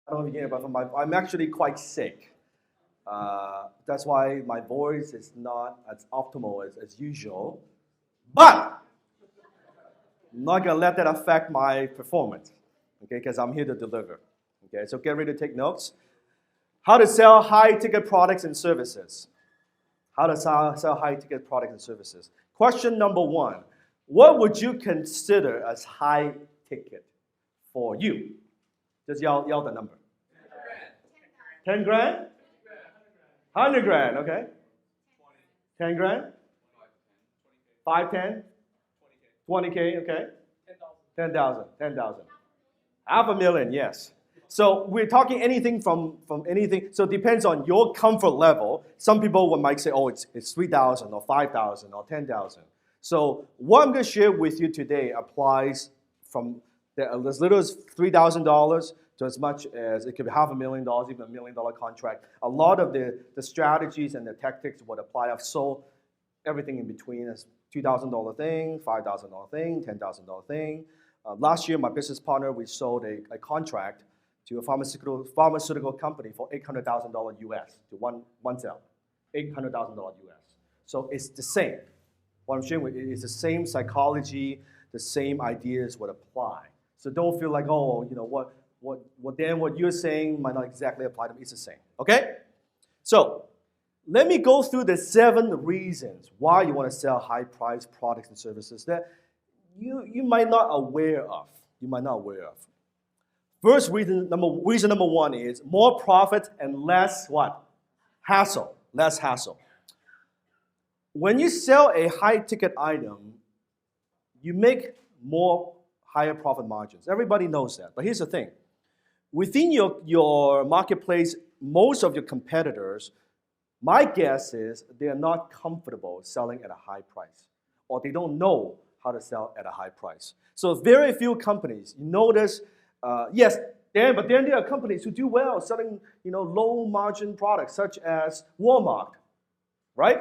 I don't know if you hear, but I'm actually quite sick. That's why my voice is not as optimal as usual. But I'm not going to let that affect my performance, okay, because I'm here to deliver. Okay, so get ready to take notes. How to sell high-ticket products and services. How to sell high-ticket products and services. Question number one. What would you consider as high ticket for you? Just yell the number. 10 grand? 100 grand, okay. 10 grand? 5, 10? 20K, okay. 10,000. $500,000, yes. So we're talking anything from anything. So it depends on your comfort level. Some people might say, oh, it's 3,000 or 5,000 or 10,000. So what I'm going to share with you today applies from as little as $3,000 to as much as it could be $500,000, even $1 million contract. A lot of the strategies and the tactics would apply. I've sold everything in between as $2,000 thing, $5,000 thing, $10,000 thing. Last year, my business partner, we sold a contract to a pharmaceutical company for $800,000 US to one sale, $800,000 US. So it's the same. What I'm sharing with you is the same psychology, the same ideas would apply. So don't feel like, oh, you know, what you're saying might not exactly apply to me. It's the same. Okay? So let me go through the 7 reasons why you want to sell high-priced products and services that you might not aware of. First reason number 1 is more profit and less what? Hassle. Less hassle. When you sell a high-ticket item, you make higher profit margins. Everybody knows that. But here's the thing. Within your marketplace, most of your competitors, my guess is they are not comfortable selling at a high price, or they don't know how to sell at a high price. So very few companies, you notice, yes, but then there are companies who do well selling, low margin products such as Walmart, right?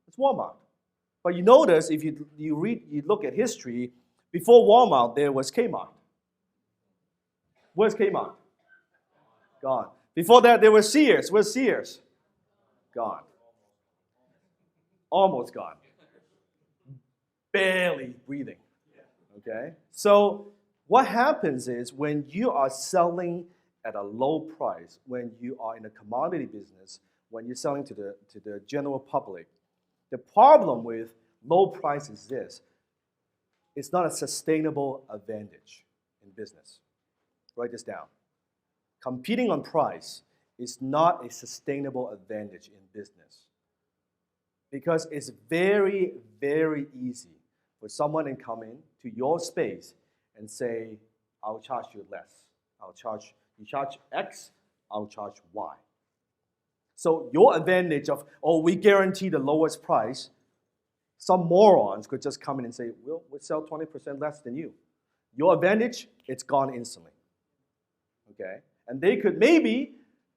It's Walmart. But you notice if you look at history, before Walmart there was Kmart. Where's Kmart? Gone. Before that there was Sears. Where's Sears? Gone. Almost gone. Barely breathing. Okay? So what happens is when you are selling at a low price, when you are in a commodity business, when you're selling to the general public, the problem with low price is this. It's not a sustainable advantage in business. Write this down. Competing on price is not a sustainable advantage in business. Because it's very, very easy for someone to come in to your space and say, I'll charge you less. You charge X, I'll charge Y. So your advantage of, we guarantee the lowest price, some morons could just come in and say, we'll sell 20% less than you. Your advantage, it's gone instantly. Okay? And they could maybe,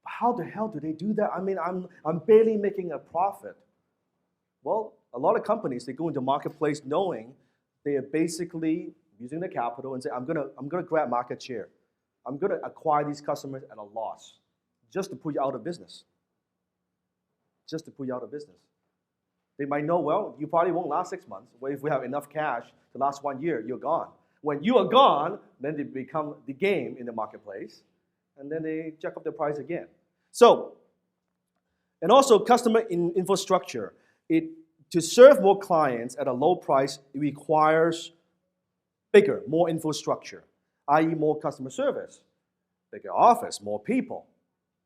how the hell do they do that? I mean, I'm barely making a profit. Well, a lot of companies, they go into marketplace knowing they are basically using the capital and say, I'm gonna grab market share. I'm gonna acquire these customers at a loss just to put you out of business. They might know, well, you probably won't last 6 months. Well, if we have enough cash to last 1 year, you're gone. When you are gone, then they become the game in the marketplace, and then they jack up the price again. So, and also customer infrastructure. To serve more clients at a low price, it requires more infrastructure, i.e. more customer service, bigger office, more people,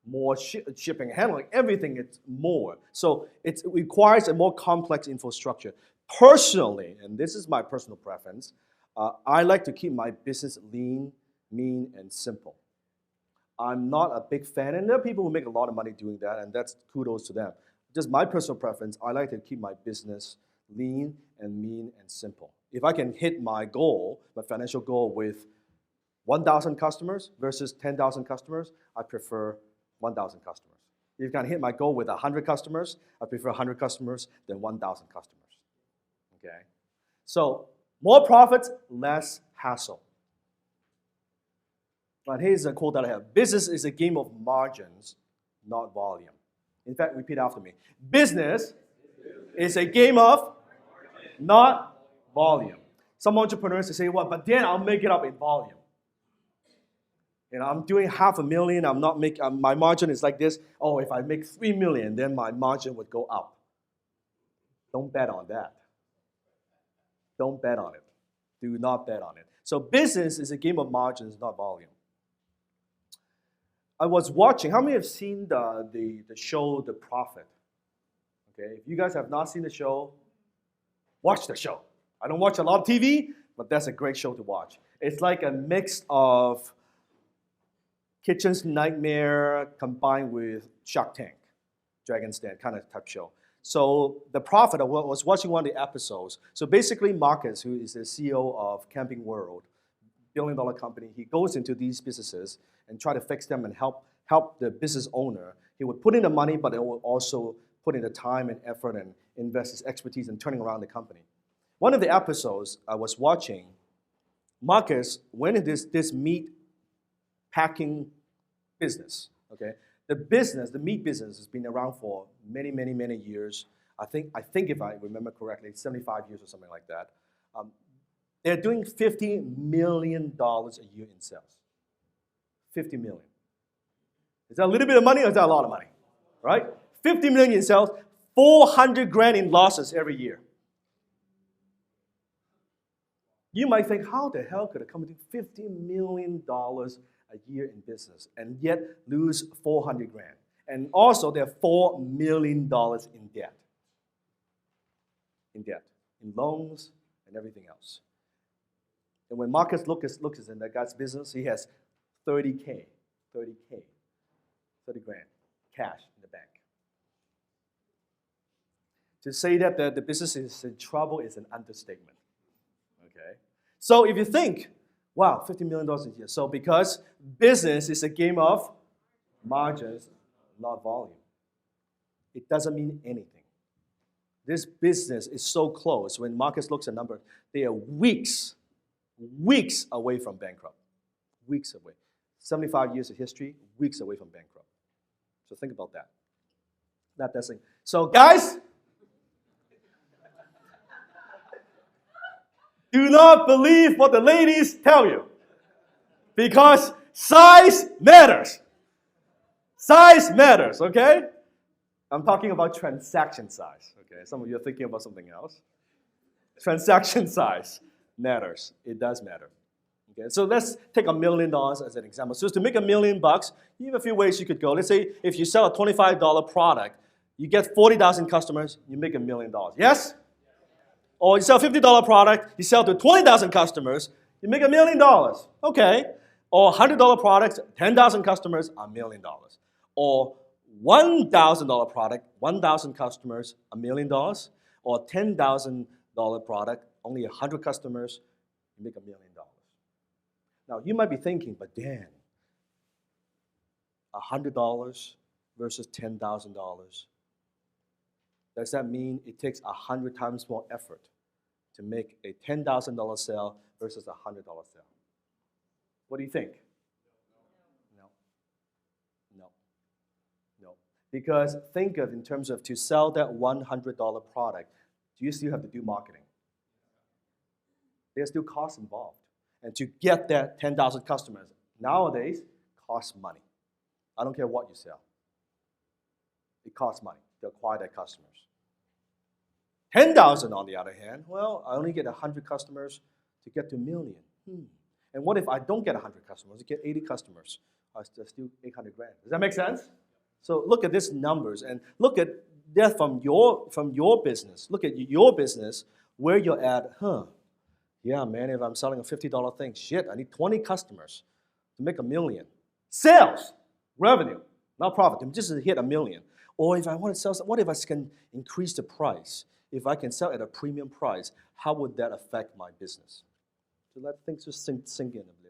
more shipping and handling, everything is more. So it requires a more complex infrastructure. Personally, and this is my personal preference, I like to keep my business lean, mean, and simple. I'm not a big fan, and there are people who make a lot of money doing that, and that's kudos to them. Just my personal preference, I like to keep my business lean and mean and simple. If I can hit my goal, my financial goal with 1,000 customers versus 10,000 customers, I prefer 1,000 customers. If I can hit my goal with 100 customers, I prefer 100 customers than 1,000 customers. Okay? So more profits, less hassle. But here's a quote that I have. Business is a game of margins, not volume. In fact, repeat after me. Business is a game of, not volume. Some entrepreneurs say, well, but then I'll make it up in volume. I'm doing $500,000. I'm not making. My margin is like this. Oh, if I make $3 million, then my margin would go up. Don't bet on that. Don't bet on it. Do not bet on it. So business is a game of margins, not volume. I was watching. How many have seen the show The Prophet? Okay, if you guys have not seen the show, watch the show. I don't watch a lot of TV, but that's a great show to watch. It's like a mix of Kitchen's Nightmare combined with Shark Tank, Dragon's Den kind of type show. So The Prophet, I was watching one of the episodes. So basically Marcus, who is the CEO of Camping World, billion-dollar company, he goes into these businesses and try to fix them and help the business owner. He would put in the money, but he would also put in the time and effort and invest his expertise in turning around the company. One of the episodes I was watching, Marcus went into this meat packing business. Okay, the meat business has been around for many, many, many years. I think if I remember correctly, 75 years or something like that. They're doing $50 million a year in sales. 50 million. Is that a little bit of money or is that a lot of money? Right? 50 million in sales, 400 grand in losses every year. You might think, how the hell could a company do $50 million a year in business and yet lose 400 grand? And also, they're $4 million in debt. In loans and everything else. And when Marcus looks in that guy's business, he has 30 grand cash in the bank. To say that the business is in trouble is an understatement. Okay? So if you think, wow, $50 million a year. So because business is a game of margins, not volume, it doesn't mean anything. This business is so close. When Marcus looks at numbers, they are weeks away from bankrupt. Weeks away. 75 years of history, weeks away from bankrupt. So think about that. That doesn't. So guys, do not believe what the ladies tell you. Because size matters. Size matters, okay? I'm talking about transaction size, okay? Some of you are thinking about something else. Transaction size matters. It does matter. Okay, so let's take $1 million as an example. So to make $1 million, you have a few ways you could go. Let's say if you sell a $25 product, you get 40,000 customers, you make $1 million. Yes? Or you sell a $50 product, you sell to 20,000 customers, you make $1 million. Okay. Or $100 products, 10,000 customers, $1 million. Or $1,000 product, 1,000 customers, $1 million. Or $10,000 product, only 100 customers, you make $1 million. Now, you might be thinking, but Dan, $100 versus $10,000. Does that mean it takes 100 times more effort to make a $10,000 sale versus a $100 sale? What do you think? No. Because think of in terms of to sell that $100 product, do you still have to do marketing? There's still costs involved. And to get that 10,000 customers, nowadays, costs money. I don't care what you sell. It costs money to acquire that customers. 10,000 on the other hand, well, I only get 100 customers to get to $1 million. And what if I don't get 100 customers, I get 80 customers? I still 800 grand. Does that make sense? So look at these numbers and look at that from your business. Look at your business, where you're at, yeah, man, if I'm selling a $50 thing, shit, I need 20 customers to make $1 million. Sales, revenue, not profit, just to hit $1 million. Or if I want to sell, what if I can increase the price? If I can sell at a premium price, how would that affect my business? So let things just sink in a bit.